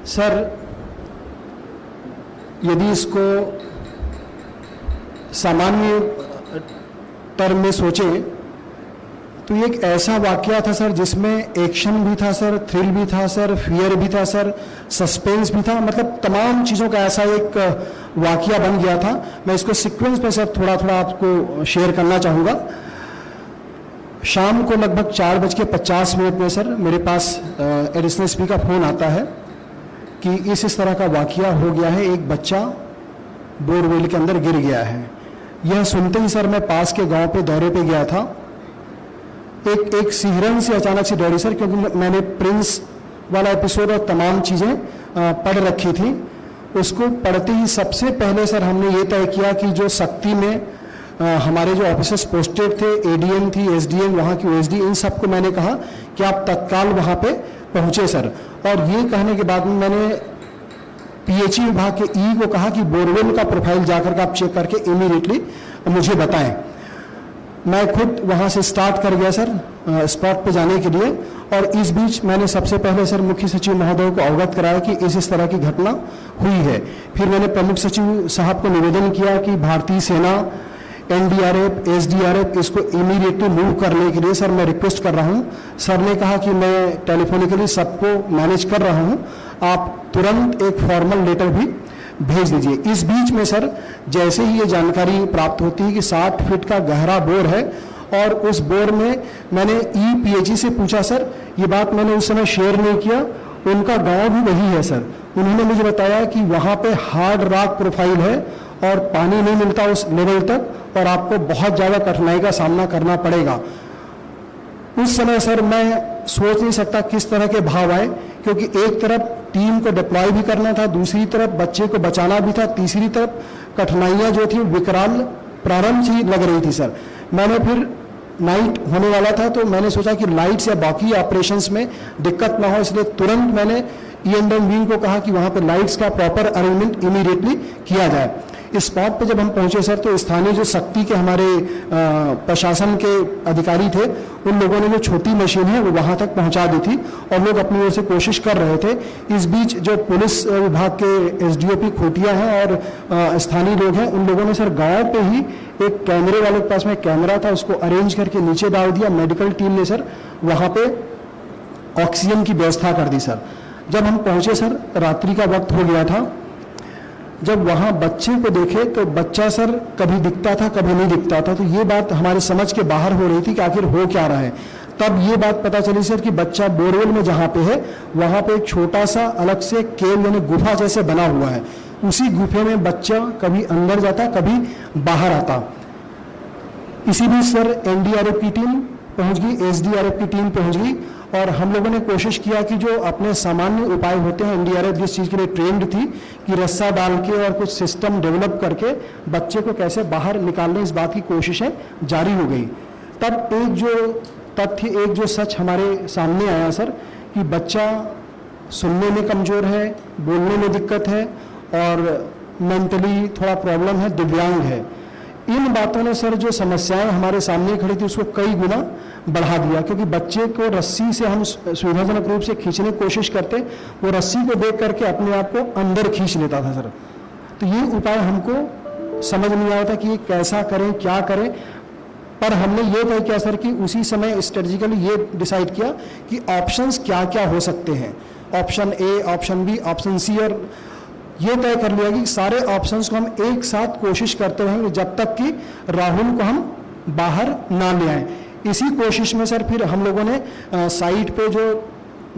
Sir, यदि इसको सामान्य टर्म में सोचें तो ये एक ऐसा वाकया था सर जिसमें एक्शन भी था सर, थ्रिल भी था सर, फियर भी था सर, सस्पेंस भी था, मतलब तमाम चीज़ों का ऐसा एक वाकया बन गया था। मैं इसको सीक्वेंस पे सर थोड़ा थोड़ा आपको शेयर करना चाहूँगा। शाम को लगभग 4:50 में सर मेरे पास एडिशनल एसपी का फ़ोन आता है कि इस तरह का वाकया हो गया है, एक बच्चा बोरवेल के अंदर गिर गया है। यह सुनते ही सर मैं पास के गांव पे दौरे पे गया था। एक सिहरन से अचानक से दौड़ी सर, क्योंकि मैंने प्रिंस वाला एपिसोड और तमाम चीज़ें पढ़ रखी थी। उसको पढ़ते ही सबसे पहले सर हमने ये तय किया कि जो शक्ति में हमारे जो ऑफिसर्स पोस्टेड थे, एडीएम थी, एसडीएम, वहाँ की ओएसडी, इन सबको मैंने कहा कि आप तत्काल वहाँ पे पहुँचे सर। और ये कहने के बाद में मैंने पीएचई विभाग के ई को कहा कि बोरवेल का प्रोफाइल जाकर के आप चेक करके इमीडिएटली मुझे बताएं। मैं खुद वहाँ से स्टार्ट कर गया सर स्पॉट पे जाने के लिए। और इस बीच मैंने सबसे पहले सर मुख्य सचिव महोदय को अवगत कराया कि इस तरह की घटना हुई है। फिर मैंने प्रमुख सचिव साहब को निवेदन किया कि भारतीय सेना, एनडीआरएफ, एसडीआरएफ इसको इमीडिएटली मूव करने के लिए सर मैं रिक्वेस्ट कर रहा हूँ। सर ने कहा कि मैं टेलीफोनिकली सबको मैनेज कर रहा हूँ, आप तुरंत एक फॉर्मल लेटर भी भेज दीजिए। इस बीच में सर जैसे ही ये जानकारी प्राप्त होती है कि 60 फीट का गहरा बोर है और उस बोर में मैंने ईपीएचई से पूछा सर, ये बात मैंने उस समय शेयर नहीं किया, उनका गांव भी वही है सर। उन्होंने मुझे बताया कि वहाँ पे हार्ड रॉक प्रोफाइल है और पानी नहीं मिलता उस लेवल तक और आपको बहुत ज़्यादा कठिनाई का सामना करना पड़ेगा। उस समय सर मैं सोच नहीं सकता किस तरह के भाव आए, क्योंकि एक तरफ टीम को डिप्लॉय भी करना था, दूसरी तरफ बच्चे को बचाना भी था, तीसरी तरफ कठिनाइयां जो थी विकराल प्रारंभ से लग रही थी सर। मैंने फिर नाइट होने वाला था तो मैंने सोचा कि लाइट्स या बाकी ऑपरेशंस में दिक्कत ना हो, इसलिए तुरंत मैंने ईएनडीएम विंग को कहा कि वहाँ पे लाइट्स का प्रॉपर अरेंजमेंट इमीडिएटली किया जाए। इस स्पॉट पे जब हम पहुंचे सर तो स्थानीय जो शक्ति के हमारे प्रशासन के अधिकारी थे, उन लोगों ने जो छोटी मशीन है वो वहां तक पहुंचा दी थी और लोग अपनी ओर से कोशिश कर रहे थे। इस बीच जो पुलिस विभाग के एसडीओपी खोटिया हैं और स्थानीय लोग हैं, उन लोगों ने सर गांव पे ही एक कैमरे वाले के पास में कैमरा था, उसको अरेंज करके नीचे डाल दिया। मेडिकल टीम ने सर वहाँ पे ऑक्सीजन की व्यवस्था कर दी सर। जब हम पहुंचे सर रात्रि का वक्त हो गया था। जब वहाँ बच्चे को देखे तो बच्चा सर कभी दिखता था कभी नहीं दिखता था, तो ये बात हमारे समझ के बाहर हो रही थी कि आखिर हो क्या रहा है। तब ये बात पता चली सर कि बच्चा बोरवेल में जहाँ पे है वहाँ पे एक छोटा सा अलग से केव यानी गुफा जैसे बना हुआ है, उसी गुफे में बच्चा कभी अंदर जाता कभी बाहर आता। इसी बीच सर एनडीआरएफ की टीम पहुंच गई, एसडीआरएफ की टीम पहुंच गई और हम लोगों ने कोशिश किया कि जो अपने सामान्य उपाय होते हैं, एनडीआरएफ जिस चीज़ के लिए ट्रेंड थी कि रस्सा डाल के और कुछ सिस्टम डेवलप करके बच्चे को कैसे बाहर निकालने, इस बात की कोशिशें जारी हो गई। तब एक जो तथ्य, एक जो सच हमारे सामने आया सर कि बच्चा सुनने में कमज़ोर है, बोलने में दिक्कत है और मेंटली थोड़ा प्रॉब्लम है, दिव्यांग है। इन बातों ने सर जो समस्याएं हमारे सामने खड़ी थी उसको कई गुना बढ़ा दिया, क्योंकि बच्चे को रस्सी से हम सुविधाजनक रूप से खींचने की कोशिश करते, वो रस्सी को देख करके अपने आप को अंदर खींच लेता था सर। तो ये उपाय हमको समझ नहीं आया था कि ये कैसा करें, क्या करें। पर हमने ये तय किया सर कि उसी समय स्ट्रेटेजिकली ये डिसाइड किया कि ऑप्शंस क्या क्या हो सकते हैं, option A, option B, option C, और ये तय कर लिया कि सारे ऑप्शंस को हम एक साथ कोशिश करते रहेंगे जब तक कि राहुल को हम बाहर ना ले आए। इसी कोशिश में सर फिर हम लोगों ने साइट पे जो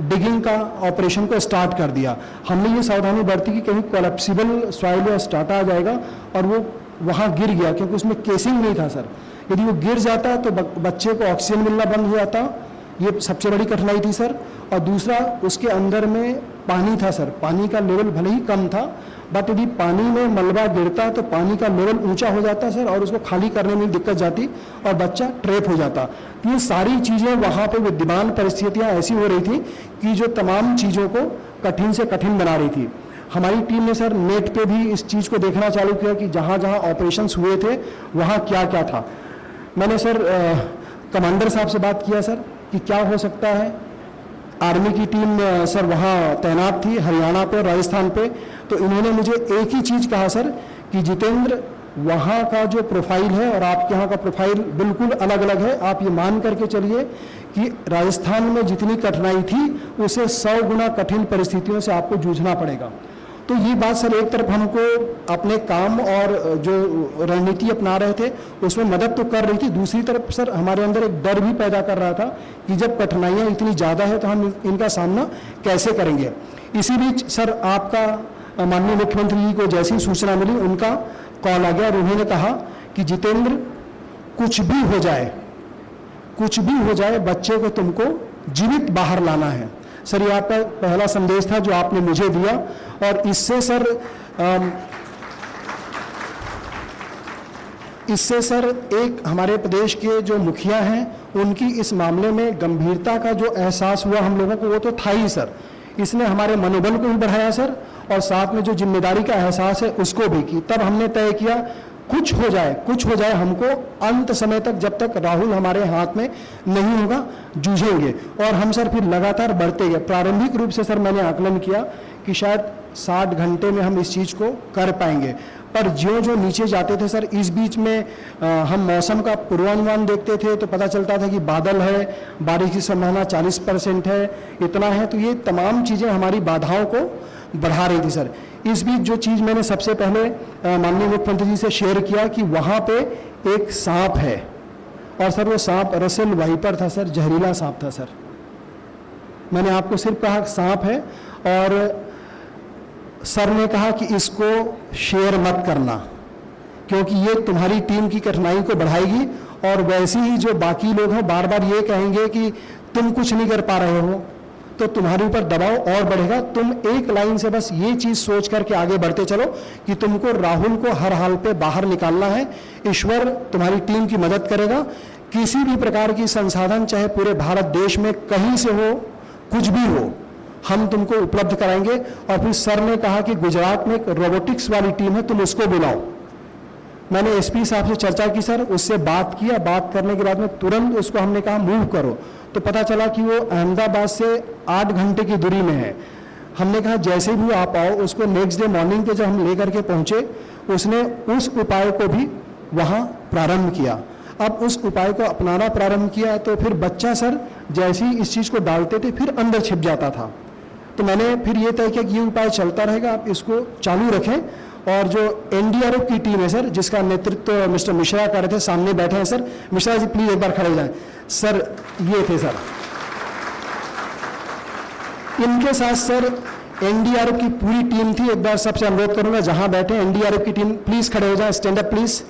डिगिंग का ऑपरेशन को स्टार्ट कर दिया। हमने ये सावधानी बरती कि कहीं कोलैप्सिबल सॉइल या स्टार्टा आ जाएगा और वो वहाँ गिर गया, क्योंकि उसमें केसिंग नहीं था सर। यदि वो गिर जाता तो बच्चे को ऑक्सीजन मिलना बंद हो जाता, ये सबसे बड़ी कठिनाई थी सर। और दूसरा, उसके अंदर में पानी था सर, पानी का लेवल भले ही कम था, बट यदि पानी में मलबा गिरता तो पानी का लेवल ऊंचा हो जाता सर और उसको खाली करने में दिक्कत जाती और बच्चा ट्रैप हो जाता। तो ये सारी चीज़ें वहाँ पे विद्यमान परिस्थितियाँ ऐसी हो रही थी कि जो तमाम चीज़ों को कठिन से कठिन बना रही थी। हमारी टीम ने सर नेट पे भी इस चीज़ को देखना चालू किया कि जहाँ जहाँ ऑपरेशंस हुए थे वहाँ क्या क्या था। मैंने सर कमांडर साहब से बात किया सर कि क्या हो सकता है, आर्मी की टीम सर वहाँ तैनात थी, हरियाणा पे, राजस्थान पे। तो इन्होंने मुझे एक ही चीज़ कहा सर कि जितेंद्र, वहाँ का जो प्रोफाइल है और आपके यहाँ का प्रोफाइल बिल्कुल अलग अलग है। आप ये मान करके चलिए कि राजस्थान में जितनी कठिनाई थी उससे 100 गुना कठिन परिस्थितियों से आपको जूझना पड़ेगा। तो ये बात सर एक तरफ हमको अपने काम और जो रणनीति अपना रहे थे उसमें मदद तो कर रही थी, दूसरी तरफ सर हमारे अंदर एक डर भी पैदा कर रहा था कि जब कठिनाइयाँ इतनी ज़्यादा है तो हम इनका सामना कैसे करेंगे। इसी बीच सर आपका माननीय मुख्यमंत्री जी को जैसी सूचना मिली उनका कॉल आ गया और उन्होंने कहा कि जितेंद्र, कुछ भी हो जाए, कुछ भी हो जाए, बच्चे को तुमको जीवित बाहर लाना है। सर ये आपका पहला संदेश था जो आपने मुझे दिया और इससे सर एक हमारे प्रदेश के जो मुखिया हैं उनकी इस मामले में गंभीरता का जो एहसास हुआ हम लोगों को वो तो था ही सर। इसने हमारे मनोबल को भी बढ़ाया सर और साथ में जो जिम्मेदारी का एहसास है उसको भी की। तब हमने तय किया कुछ हो जाए हमको अंत समय तक, जब तक राहुल हमारे हाथ में नहीं होगा, जूझेंगे। और हम सर फिर लगातार बढ़ते गए। प्रारंभिक रूप से सर मैंने आकलन किया कि शायद 60 घंटे में हम इस चीज़ को कर पाएंगे, पर जो नीचे जाते थे सर, इस बीच में हम मौसम का पूर्वानुमान देखते थे तो पता चलता था कि बादल है, बारिश की संभावना 40% है, इतना है। तो ये तमाम चीज़ें हमारी बाधाओं को बढ़ा रही थी सर। इस बीच जो चीज़ मैंने सबसे पहले माननीय मुख्यमंत्री जी से शेयर किया कि वहाँ पे एक सांप है और सर वो सांप रसेल वाइपर था सर, जहरीला सांप था सर। मैंने आपको सिर्फ कहा सांप है और सर ने कहा कि इसको शेयर मत करना क्योंकि ये तुम्हारी टीम की कठिनाई को बढ़ाएगी और वैसे ही जो बाकी लोग हैं बार बार ये कहेंगे कि तुम कुछ नहीं कर पा रहे हो तो तुम्हारे ऊपर दबाव और बढ़ेगा। तुम एक लाइन से बस ये चीज सोच करके आगे बढ़ते चलो कि तुमको राहुल को हर हाल पे बाहर निकालना है। ईश्वर तुम्हारी टीम की मदद करेगा। किसी भी प्रकार की संसाधन चाहे पूरे भारत देश में कहीं से हो, कुछ भी हो, हम तुमको उपलब्ध कराएंगे। और फिर सर ने कहा कि गुजरात में एक रोबोटिक्स वाली टीम है, तुम उसको बुलाओ। मैंने एसपी साहब से चर्चा की सर, उससे बात किया। बात करने के बाद में तुरंत उसको हमने कहा मूव करो, तो पता चला कि वो अहमदाबाद से 8 घंटे की दूरी में है। हमने कहा जैसे भी आप आओ। उसको नेक्स्ट डे मॉर्निंग के जब हम लेकर के पहुंचे, उसने उस उपाय को भी वहां प्रारंभ किया। अब उस उपाय को अपनाना प्रारंभ किया तो फिर बच्चा सर जैसे ही इस चीज को डालते थे फिर अंदर छिप जाता था। तो मैंने फिर ये तय किया कि ये उपाय चलता रहेगा, आप इसको चालू रखें। और जो एनडीआरएफ की टीम है सर, जिसका नेतृत्व मिस्टर मिश्रा कर रहे थे, सामने बैठे हैं सर। मिश्रा जी प्लीज एक बार खड़े हो जाएं सर। ये थे सर, इनके साथ सर एनडीआरएफ की पूरी टीम थी। एक बार सबसे अनुरोध करूंगा जहां बैठे एनडीआरएफ की टीम प्लीज खड़े हो जाएं, स्टैंड अप प्लीज।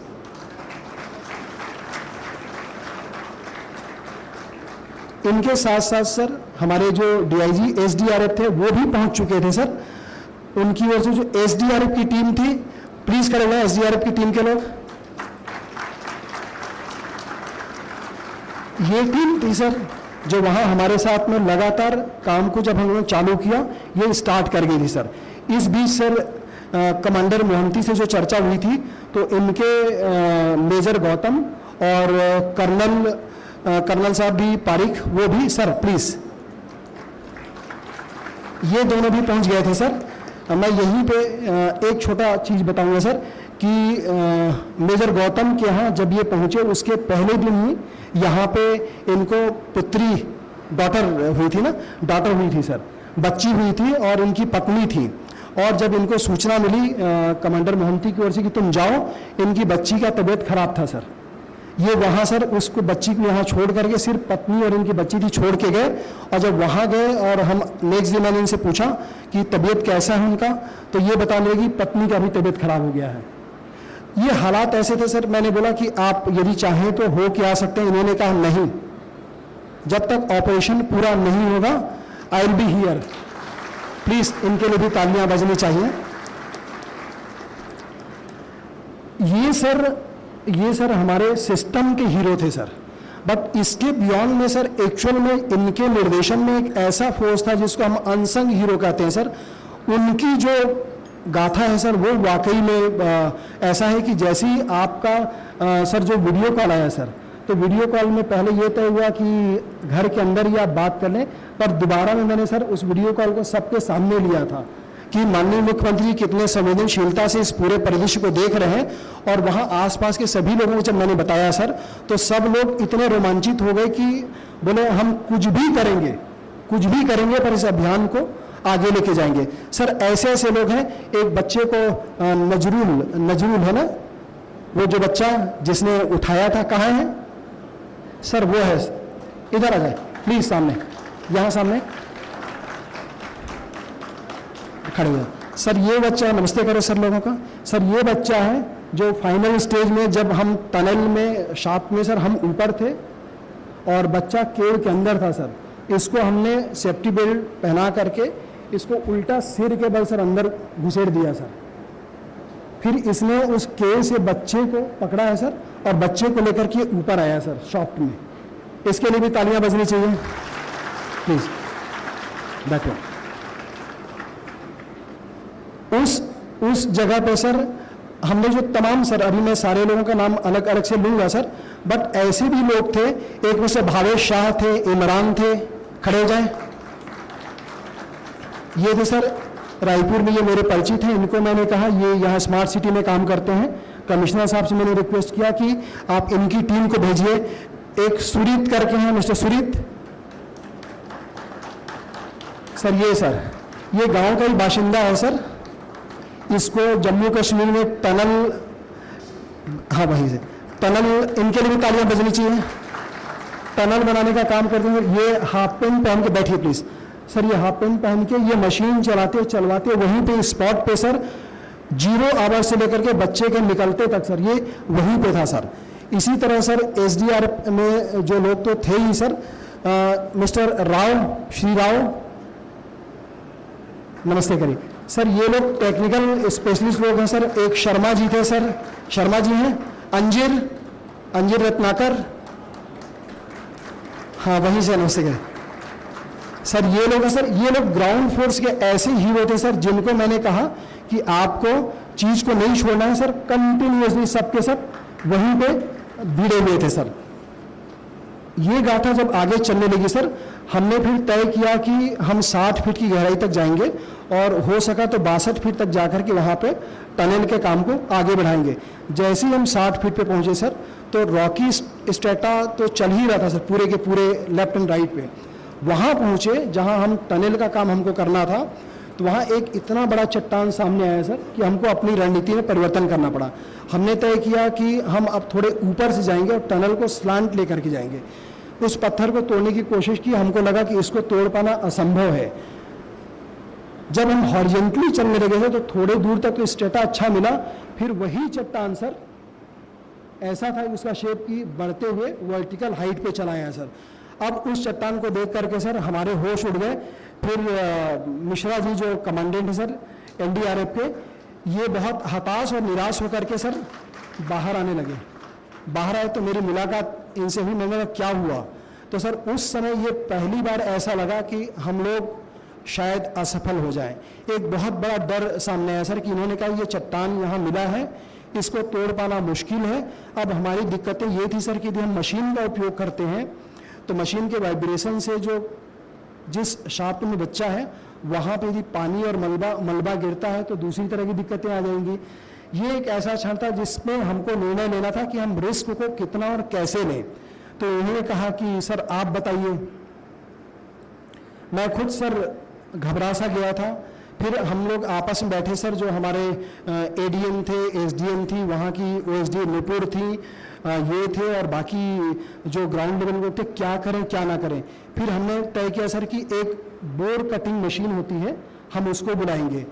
इनके साथ साथ सर हमारे जो डीआईजी एसडीआरएफ थे वो भी पहुंच चुके थे सर। उनकी वजह से जो एसडीआरएफ की टीम थी, प्लीज खड़े हुए एसडीआरएफ की टीम के लोग। ये टीम थी सर जो वहां हमारे साथ में लगातार काम को जब हमने चालू किया, ये स्टार्ट कर गई थी सर। इस बीच सर कमांडर मोहंती से जो चर्चा हुई थी तो इनके मेजर गौतम और कर्नल साहब भी पारिक, वो भी सर प्लीज, ये दोनों भी पहुंच गए थे सर। मैं यहीं पे एक छोटा चीज बताऊंगा सर कि मेजर गौतम के यहाँ जब ये पहुंचे उसके पहले दिन ही यहाँ पे इनको पुत्री डॉटर हुई थी सर, बच्ची हुई थी और इनकी पत्नी थी। और जब इनको सूचना मिली कमांडर मोहंती की ओर से कि तुम जाओ, इनकी बच्ची का तबीयत खराब था सर। ये वहाँ सर उसको बच्ची को यहाँ छोड़ करके सिर्फ पत्नी और इनकी बच्ची थी छोड़ के गए। और जब वहाँ गए और हम नेक्स्ट डे मैंने इनसे पूछा कि तबीयत कैसा है उनका, तो ये बता लगी पत्नी का भी तबीयत खराब हो गया है। ये हालात ऐसे थे सर। मैंने बोला कि आप यदि चाहें तो हो के आ सकते हैं। इन्होंने कहा नहीं, जब तक ऑपरेशन पूरा नहीं होगा I will be here. Please इनके लिए भी तालियां बजनी चाहिए। ये सर हमारे सिस्टम के हीरो थे सर। बट इसके बियॉन्ड में सर एक्चुअल में इनके निर्देशन में एक ऐसा फोर्स था जिसको हम अनसंग हीरो कहते हैं सर। उनकी जो गाथा है सर वो वाकई में ऐसा है कि जैसे ही आपका सर जो वीडियो कॉल आया सर, तो वीडियो कॉल में पहले ये तय हुआ कि घर के अंदर ही आप बात कर लें, पर दोबारा में मैंने सर उस वीडियो कॉल को सबके सामने लिया था कि माननीय मुख्यमंत्री कितने संवेदनशीलता से इस पूरे परिदृश्य को देख रहे हैं, और वहां आसपास के सभी लोगों को जब मैंने बताया सर, तो सब लोग इतने रोमांचित हो गए कि बोले हम कुछ भी करेंगे पर इस अभियान को आगे लेके जाएंगे। सर ऐसे ऐसे लोग हैं, एक बच्चे को नजरुल है ना, वो जो बच्चा जिसने उठाया था, कहाँ है सर? वो है, इधर आ जाए प्लीज, सामने, यहां सामने खड़े हुए सर। ये बच्चा, नमस्ते करो सर लोगों का। सर ये बच्चा है जो फाइनल स्टेज में, जब हम टनल में शाफ्ट में सर हम ऊपर थे और बच्चा केव के अंदर था सर, इसको हमने सेफ्टी बेल्ट पहना करके इसको उल्टा सिर के बल सर अंदर घुसेड़ दिया सर। फिर इसने उस केव से बच्चे को पकड़ा है सर, और बच्चे को लेकर के ऊपर आया सर शाफ्ट में। इसके लिए भी तालियां बजनी चाहिए प्लीज, बैठो। उस जगह पे सर हमने जो तमाम सर, अभी मैं सारे लोगों का नाम अलग अलग से लूंगा सर, बट ऐसे भी लोग थे, एक में से भावेश शाह थे, इमरान थे, खड़े हो जाए। ये थे सर रायपुर में, ये मेरे परिचित हैं, इनको मैंने कहा ये यहाँ स्मार्ट सिटी में काम करते हैं। कमिश्नर साहब से मैंने रिक्वेस्ट किया कि आप इनकी टीम को भेजिए। एक सुरीत करके हैं, मिस्टर सुरीत सर, ये गांव का ही बाशिंदा है सर। इसको जम्मू कश्मीर में टनल, हाँ वहीं से टनल, इनके लिए भी तालियां बजनी चाहिए। टनल बनाने का काम करते हैं। ये हाफ पेंट पहन के बैठिए प्लीज सर, ये हाफ पेंट पहन के ये मशीन चलवाते वहीं पे स्पॉट पे सर, 0 आवर से लेकर के बच्चे के निकलते तक सर, ये वहीं पे था सर। इसी तरह सर SDRF में जो लोग तो थे ही सर, मिस्टर श्री राव, नमस्ते करिए सर। ये लोग टेक्निकल स्पेशलिस्ट लोग हैं सर। एक शर्मा जी थे सर, शर्मा जी हैं। अंजीर रत्नाकर, हाँ वहीं से, नमस्ते करिए सर। ये लोग हैं सर, ये लोग ग्राउंड फोर्स के ऐसे हीरो थे सर, जिनको मैंने कहा कि आपको चीज को नहीं छोड़ना है सर, कंटिन्यूअसली सबके सब वहीं पे भिड़े हुए थे सर। ये गाथा जब आगे चलने लगी सर, हमने फिर तय किया कि हम 60 फीट की गहराई तक जाएंगे, और हो सका तो 62 फीट तक जाकर के वहां पे टनल के काम को आगे बढ़ाएंगे। जैसे ही हम 60 फीट पे पहुंचे सर, तो रॉकी स्ट्रेटा तो चल ही रहा था सर, पूरे के पूरे लेफ्ट एंड राइट पे। वहां पहुंचे जहां हम टनल का काम हमको करना था, तो वहां एक इतना बड़ा चट्टान सामने आया सर कि हमको अपनी रणनीति में परिवर्तन करना पड़ा। हमने तय किया कि हम अब थोड़े ऊपर से जाएंगे और टनल को स्लांट लेकर के जाएंगे। उस पत्थर को तोड़ने की कोशिश की, हमको लगा कि इसको तोड़ पाना असंभव है। जब हम हॉरिजॉन्टली चलने लगे थे तो थोड़े दूर तक तो स्टेटा अच्छा मिला, फिर वही चट्टान सर ऐसा था उसका शेप की बढ़ते हुए वर्टिकल हाइट पे चला आया सर। अब उस चट्टान को देख करके सर हमारे होश उड़ गए। फिर मिश्रा जी जो कमांडेंट है सर NDRF के, ये बहुत हताश और निराश होकर के सर बाहर आने लगे। बाहर आए तो मेरी मुलाकात इनसे हुई, मैंने कहा क्या हुआ? तो सर उस समय ये पहली बार ऐसा लगा कि हम लोग शायद असफल हो जाएं। एक बहुत बड़ा डर सामने आया सर कि इन्होंने कहा ये चट्टान यहाँ मिला है, इसको तोड़ पाना मुश्किल है। अब हमारी दिक्कतें ये थी सर कि यदि हम मशीन का उपयोग करते हैं तो मशीन के वाइब्रेशन से जो जिस शाफ्ट में बच्चा है वहाँ पे यदि पानी और मलबा गिरता है तो दूसरी तरह की दिक्कतें आ जाएंगी। ये एक ऐसा क्षण था जिसमें हमको निर्णय लेना था कि हम रिस्क को कितना और कैसे लें। तो उन्होंने कहा कि सर आप बताइए। मैं खुद सर घबरा सा गया था। फिर हम लोग आपस में बैठे सर, जो हमारे ADM थे, SDM थी, वहाँ की OSD नुपुर थी, ये थे और बाकी जो ग्राउंड लेवल लोग थे, क्या करें क्या ना करें। फिर हमने तय किया सर कि एक बोर कटिंग मशीन होती है, हम उसको बुलाएंगे।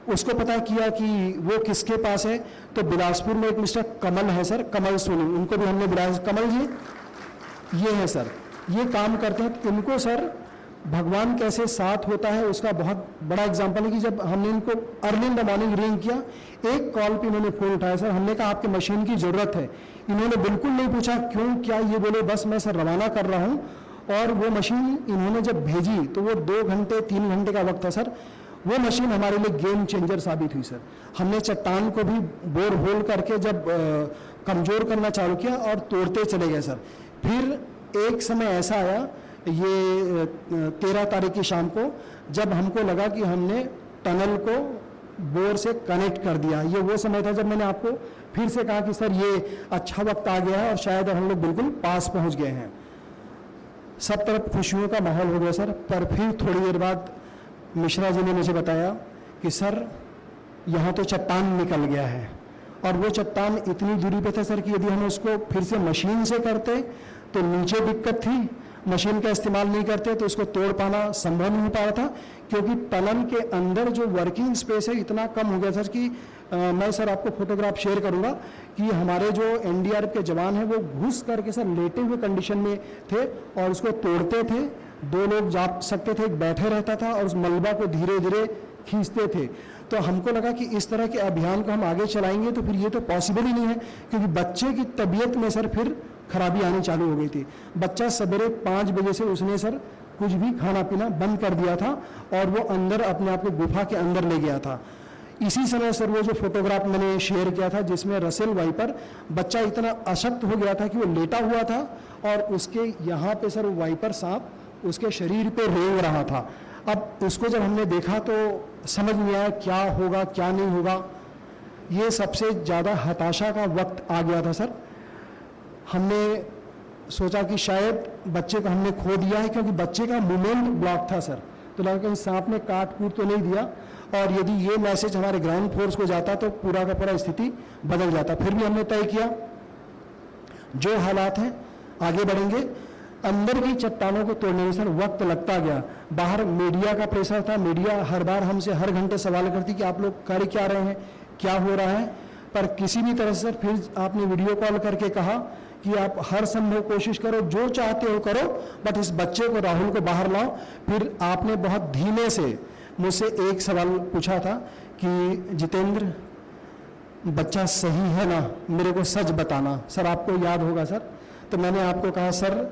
उसको पता किया कि वो किसके पास है, तो बिलासपुर में एक मिस्टर कमल है सर, कमल सोनी, उनको भी हमने बुलाया। कमल जी ये है सर, ये काम करते हैं। इनको सर भगवान कैसे साथ होता है उसका बहुत बड़ा एग्जाम्पल है कि जब हमने इनको early in the morning ring किया, एक कॉल पे इन्होंने फोन उठाया सर। हमने कहा आपके मशीन की जरूरत है। इन्होंने बिल्कुल नहीं पूछा क्यों क्या, ये बोले बस मैं सर रवाना कर रहा हूँ। और वो मशीन इन्होंने जब भेजी तो वो 2 घंटे 3 घंटे का वक्त था सर। वो मशीन हमारे लिए गेम चेंजर साबित हुई सर। हमने चट्टान को भी बोर होल करके जब कमजोर करना चालू किया और तोड़ते चले गए सर। फिर एक समय ऐसा आया, ये 13 तारीख की शाम को, जब हमको लगा कि हमने टनल को बोर से कनेक्ट कर दिया। ये वो समय था जब मैंने आपको फिर से कहा कि सर ये अच्छा वक्त आ गया है और शायद हम लोग बिल्कुल पास पहुंच गए हैं। सब तरफ खुशियों का माहौल हो गया सर। पर फिर थोड़ी देर बाद मिश्रा जी ने मुझे बताया कि सर यहाँ तो चट्टान निकल गया है, और वो चट्टान इतनी दूरी पे था सर कि यदि हम उसको फिर से मशीन से करते तो नीचे दिक्कत थी, मशीन का इस्तेमाल नहीं करते तो उसको तोड़ पाना संभव नहीं हो पा रहा था, क्योंकि टनल के अंदर जो वर्किंग स्पेस है इतना कम हो गया सर कि मैं सर आपको फोटोग्राफ शेयर करूंगा कि हमारे जो एनडीआरएफ के जवान हैं वो घुस करके सर लेटे हुए कंडीशन में थे और उसको तोड़ते थे। 2 लोग जा सकते थे, एक बैठे रहता था और उस मलबा को धीरे धीरे खींचते थे। तो हमको लगा कि इस तरह के अभियान को हम आगे चलाएंगे तो फिर ये तो पॉसिबल ही नहीं है, क्योंकि बच्चे की तबीयत में सर फिर खराबी आनी चालू हो गई थी। बच्चा सवेरे 5 बजे से उसने सर कुछ भी खाना पीना बंद कर दिया था और वो अंदर अपने आप को गुफा के अंदर ले गया था। इसी समय सर वो जो फोटोग्राफ मैंने शेयर किया था जिसमें रसेल वाइपर बच्चा इतना अशक्त हो गया था कि वो लेटा हुआ था और उसके यहाँ पे सर वाइपर सांप उसके शरीर पे रेंग रहा था। अब उसको जब हमने देखा तो समझ नहीं आया क्या होगा क्या नहीं होगा। ये सबसे ज़्यादा हताशा का वक्त आ गया था सर। हमने सोचा कि शायद बच्चे को हमने खो दिया है, क्योंकि बच्चे का मूवमेंट ब्लॉक था सर। तो लगा कहीं सांप ने काट कूट तो नहीं दिया, और यदि ये मैसेज हमारे ग्राउंड फोर्स को जाता तो पूरा का पूरा स्थिति बदल जाता। फिर भी हमने तय किया जो हालात हैं आगे बढ़ेंगे। अंदर की चट्टानों को तोड़ने में सर वक्त लगता गया। बाहर मीडिया का प्रेशर था, मीडिया हर बार हमसे हर घंटे सवाल करती कि आप लोग कर क्या रहे हैं, क्या हो रहा है, पर किसी भी तरह से सर फिर आपने वीडियो कॉल करके कहा कि आप हर संभव कोशिश करो, जो चाहते हो करो, बट इस बच्चे को राहुल को बाहर लाओ। फिर आपने बहुत धीमे से मुझसे एक सवाल पूछा था कि जितेंद्र बच्चा सही है ना, मेरे को सच बताना। सर आपको याद होगा सर, तो मैंने आपको कहा सर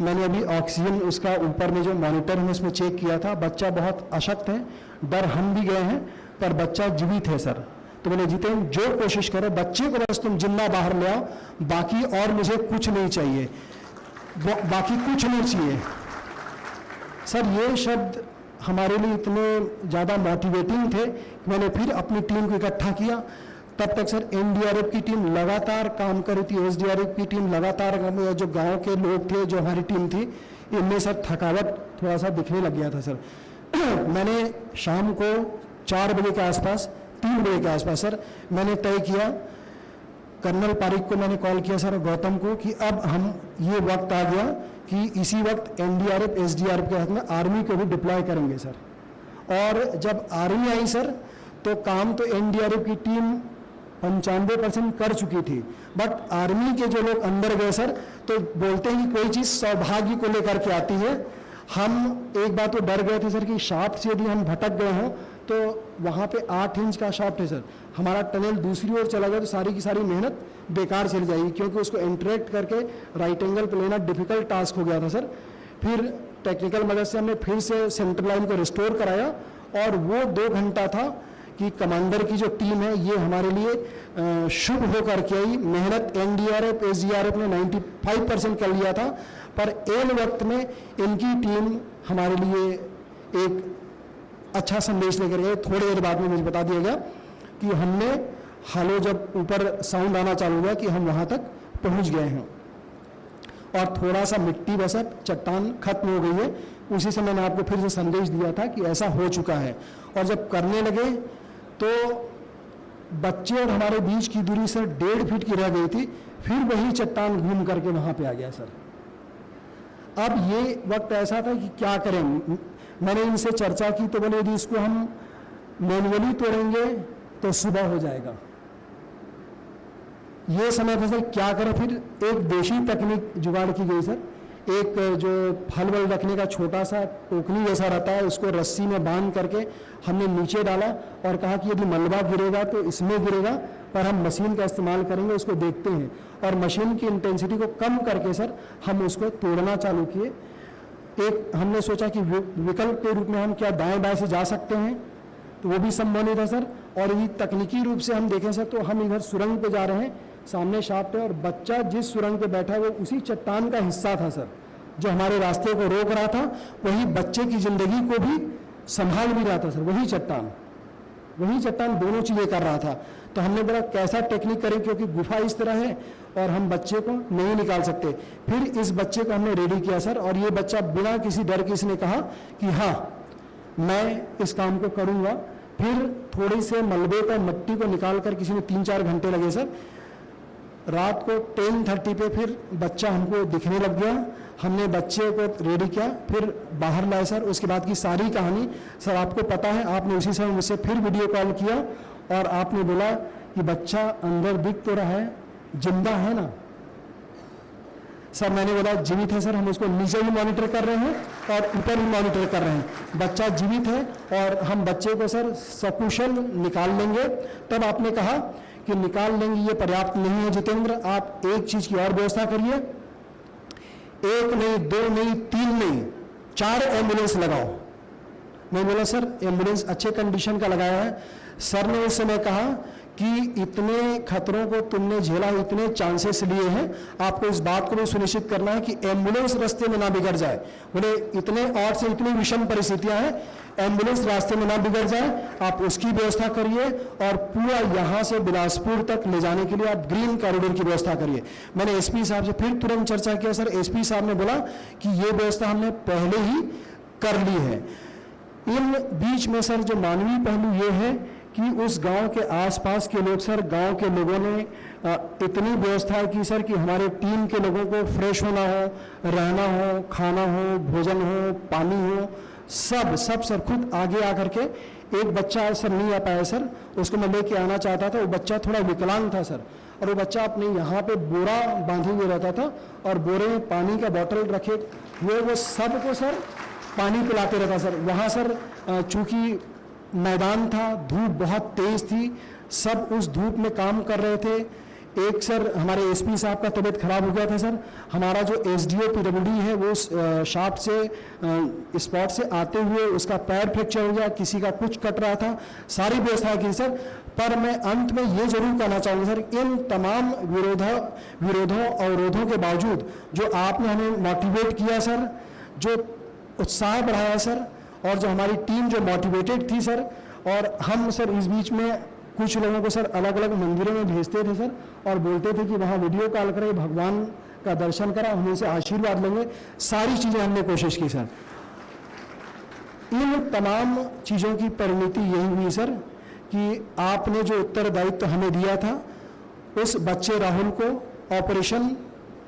मैंने अभी ऑक्सीजन उसका ऊपर में जो मॉनिटर है उसमें चेक किया था, बच्चा बहुत अशक्त है, डर हम भी गए हैं, पर बच्चा जीवित है सर। तो मैंने जितेंद्र जो कोशिश करो, बच्चे को बस तुम जिंदा बाहर ले आओ, बाकी और मुझे कुछ नहीं चाहिए, बाकी कुछ नहीं चाहिए। सर ये शब्द हमारे लिए इतने ज़्यादा मोटिवेटिंग थे कि मैंने फिर अपनी टीम को इकट्ठा किया। तब तक सर एनडीआरएफ की टीम लगातार काम कर रही थी, एसडीआरएफ की टीम लगातार, जो गांव के लोग थे, जो हमारी टीम थी, इनमें सर थकावट थोड़ा सा दिखने लग गया था सर। मैंने शाम को 4 बजे के आसपास, 3 बजे के आसपास सर मैंने तय किया, कर्नल पारिक को मैंने कॉल किया सर, गौतम को, कि अब हम ये वक्त आ गया कि इसी वक्त एनडीआरएफ एसडीआरएफ के हाथ में आर्मी को भी डिप्लॉय करेंगे सर। और जब आर्मी आई सर तो काम तो एनडीआरएफ की टीम 95% कर चुकी थी, बट आर्मी के जो लोग अंदर गए सर तो बोलते हैं कि कोई चीज़ सौभाग्य को लेकर के आती है। हम एक बात तो डर गए थे सर कि शाफ्ट से यदि हम भटक गए हों तो वहाँ पे 8 इंच का शाफ्ट है सर, हमारा टनल दूसरी ओर चला गया तो सारी की सारी मेहनत बेकार चली जाएगी, क्योंकि उसको इंटरेक्ट करके राइट एंगल पे लेना डिफिकल्ट टास्क हो गया था सर। फिर टेक्निकल मदद से हमने फिर से सेंट्रल लाइन को रिस्टोर कराया, और वो 2 घंटा था कि कमांडर की जो टीम है ये हमारे लिए शुभ होकर के आई। मेहनत एनडीआरएफ एसडीआरएफ ने 95% कर लिया था, पर एन वक्त में इनकी टीम हमारे लिए एक अच्छा संदेश लेकर गए। थोड़ी देर बाद में मुझे बता दिया गया कि हमने हालो, जब ऊपर साउंड आना चालू हुआ कि हम वहाँ तक पहुँच गए हैं, और थोड़ा सा मिट्टी बसा, चट्टान खत्म हो गई है। उसी समय मैंने आपको फिर से संदेश दिया था कि ऐसा हो चुका है। और जब करने लगे तो बच्चे और हमारे बीच की दूरी सर 1.5 फीट की रह गई थी, फिर वही चट्टान घूम करके वहाँ पे आ गया सर। अब ये वक्त ऐसा था कि क्या करें। मैंने इनसे चर्चा की तो बोले यदि इसको हम मैनुअली तोड़ेंगे तो सुबह हो जाएगा। ये समय था सर क्या करें। फिर एक देशी तकनीक जुगाड़ की गई सर। एक जो फल वल रखने का छोटा सा टोकनी जैसा रहता है, उसको रस्सी में बांध करके हमने नीचे डाला और कहा कि यदि मलबा गिरेगा तो इसमें गिरेगा, पर हम मशीन का इस्तेमाल करेंगे, उसको देखते हैं। और मशीन की इंटेंसिटी को कम करके सर हम उसको तोड़ना चालू किए। एक हमने सोचा कि विकल्प के रूप में हम क्या दाएं बाएं से जा सकते हैं, तो वो भी संभव नहीं था सर। और यदि तकनीकी रूप से हम देखें सर तो हम इधर सुरंग पे जा रहे हैं, सामने शाफ्ट है और बच्चा जिस सुरंग पे बैठा है वो उसी चट्टान का हिस्सा था सर। जो हमारे रास्ते को रोक रहा था, वही बच्चे की जिंदगी को भी संभाल भी रहा था सर। वही चट्टान दोनों चीजें कर रहा था। तो हमने बोला कैसा टेक्निक करें, क्योंकि गुफा इस तरह है और हम बच्चे को नहीं निकाल सकते। फिर इस बच्चे को हमने रेडी किया सर, और ये बच्चा बिना किसी डर के इसने कहा कि हाँ मैं इस काम को करूंगा। फिर थोड़ी से मलबे को, मट्टी को निकाल कर किसी ने 3-4 घंटे लगे सर। रात को 10:30 पे फिर बच्चा हमको दिखने लग गया। हमने बच्चे को रेडी किया, फिर बाहर लाए सर। उसके बाद की सारी कहानी सर आपको पता है। आपने उसी समय मुझसे फिर वीडियो कॉल किया और आपने बोला कि बच्चा अंदर दिख तो रहा है, जिंदा है ना सर? मैंने बोला जीवित है सर, हम उसको नीचे भी मॉनिटर कर रहे हैं और ऊपर भी मॉनिटर कर रहे हैं। बच्चा जीवित है और हम बच्चे को सर सकुशल निकाल लेंगे। तब आपने कहा कि निकाल लेंगे ये पर्याप्त नहीं है जितेंद्र, आप एक चीज की और व्यवस्था करिए। 1 नहीं, 2 नहीं, 3 नहीं, 4 एम्बुलेंस लगाओ। मैं बोला सर एम्बुलेंस अच्छे कंडीशन का लगाया है। सर ने उस समय कहा कि इतने खतरों को तुमने झेला, इतने चांसेस लिए हैं, आपको इस बात को भी सुनिश्चित करना है कि एम्बुलेंस रास्ते में ना बिगड़ जाए। बोले इतने और से इतनी विषम परिस्थितियां हैं, एम्बुलेंस रास्ते में ना बिगड़ जाए, आप उसकी व्यवस्था करिए और पूरा यहाँ से बिलासपुर तक ले जाने के लिए आप ग्रीन कॉरिडोर की व्यवस्था करिए। मैंने एसपी साहब से फिर तुरंत चर्चा किया सर। एसपी साहब ने बोला कि ये व्यवस्था हमने पहले ही कर ली है। इन बीच में सर जो मानवीय पहलू ये है कि उस गांव के आसपास के लोग सर, गांव के लोगों ने इतनी व्यवस्था की सर कि हमारे टीम के लोगों को फ्रेश होना हो, रहना हो, खाना हो, भोजन हो, पानी हो, सब सर खुद आगे आकर के। एक बच्चा सर नहीं आ पाया सर, उसको मैं लेके आना चाहता था। वो बच्चा थोड़ा विकलांग था सर, और वो बच्चा अपने यहाँ पे बोरा बांधे हुए रहता था और बोरे में पानी का बोतल रखे हुए वो सबको सर पानी पिलाते रहता सर। वहाँ सर चूंकि मैदान था, धूप बहुत तेज थी, सब उस धूप में काम कर रहे थे। एक सर हमारे एसपी साहब का तबीयत खराब हो गया था सर। हमारा जो एसडीओ पीडब्ल्यूडी है वो शाफ्ट से स्पॉट से आते हुए उसका पैर फ्रैक्चर हो गया, किसी का कुछ कट रहा था। सारी व्यवस्था की सर। पर मैं अंत में ये जरूर कहना चाहूँगा सर, इन तमाम विरोधों अवरोधों के बावजूद जो आपने हमें मोटिवेट किया सर, जो उत्साह बढ़ाया सर, और जो हमारी टीम जो मोटिवेटेड थी सर, और हम सर इस बीच में कुछ लोगों को सर अलग अलग मंदिरों में भेजते थे सर और बोलते थे कि वहाँ वीडियो कॉल करें, भगवान का दर्शन करा, हम उनसे आशीर्वाद लेंगे। सारी चीज़ें हमने कोशिश की सर। इन तमाम चीज़ों की परिणति यही हुई सर कि आपने जो उत्तरदायित्व हमें दिया था, उस बच्चे राहुल को ऑपरेशन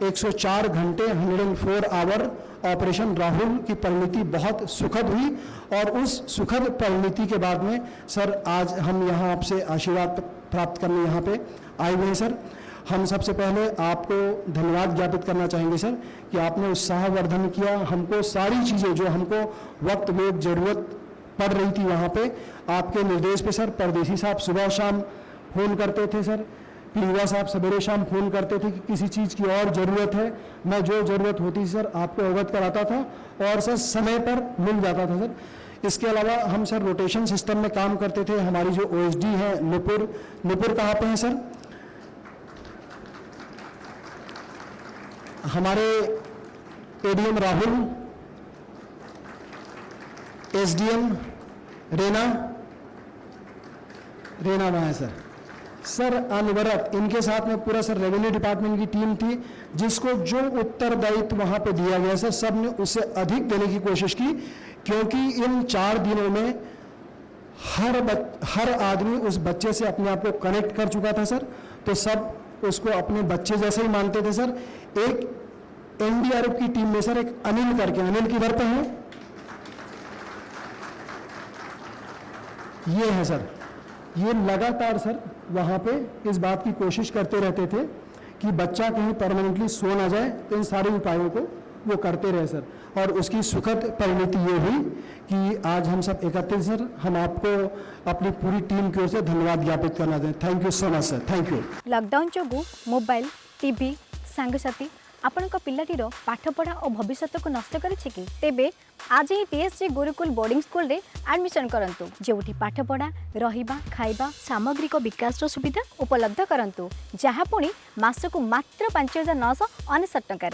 104 घंटे 104 आवर ऑपरेशन राहुल की परिणति बहुत सुखद हुई। और उस सुखद परिणति के बाद में सर आज हम यहाँ आपसे आशीर्वाद प्राप्त करने यहाँ पे आए हुए हैं सर। हम सबसे पहले आपको धन्यवाद ज्ञापित करना चाहेंगे सर कि आपने उत्साहवर्धन किया। हमको सारी चीज़ें जो हमको वक्त में जरूरत पड़ रही थी वहाँ पे, आपके निर्देश पे सर परदेसी साहब सुबह शाम फ़ोन करते थे सर, पीलवा साहब सवेरे शाम फ़ोन करते थे कि किसी चीज़ की और ज़रूरत है। मैं जो ज़रूरत होती सर आपको अवगत कराता था और सर समय पर मिल जाता था सर। इसके अलावा हम सर रोटेशन सिस्टम में काम करते थे। हमारी जो ओएसडी है नुपुर कहाँ पे है सर? हमारे एडीएम राहुल, एसडीएम रेना वहाँ है सर अनवरत इनके साथ में पूरा सर रेवेन्यू डिपार्टमेंट की टीम थी, जिसको जो उत्तरदायित्व वहां पे दिया गया सर सब ने उससे अधिक देने की कोशिश की, क्योंकि इन 4 दिनों में हर आदमी उस बच्चे से अपने आप को कनेक्ट कर चुका था सर। तो सब उसको अपने बच्चे जैसे ही मानते थे सर। एक एनडीआरएफ की टीम में सर एक अनिल करके, अनिल किधर पे है? ये है सर। ये लगातार सर वहाँ पे इस बात की कोशिश करते रहते थे कि बच्चा कहीं परमानेंटली सो ना जाए। तो इन सारे उपायों को वो करते रहे सर, और उसकी सुखद परिणति ये हुई कि आज हम सब एकत्रित सर। हम आपको अपनी पूरी टीम की ओर से धन्यवाद ज्ञापित करना चाहते हैं। Thank you so much sir, thank you. Lockdown जो मोबाइल टीवी सांगसाथी आपनका पिलाटीर पाठपढ़ा और भविष्य को नष्ट करिछि कि तेबे आज ही टीएससी गुरुकुल बोर्डिंग स्कूल रे एडमिशन करंतु, जेउठी पाठपढ़ा रहिबा खाइबा सामग्रिक विकास सुविधा उपलब्ध करंतु, जहाँ पुणी मासकु मात्र 5,999 टंका।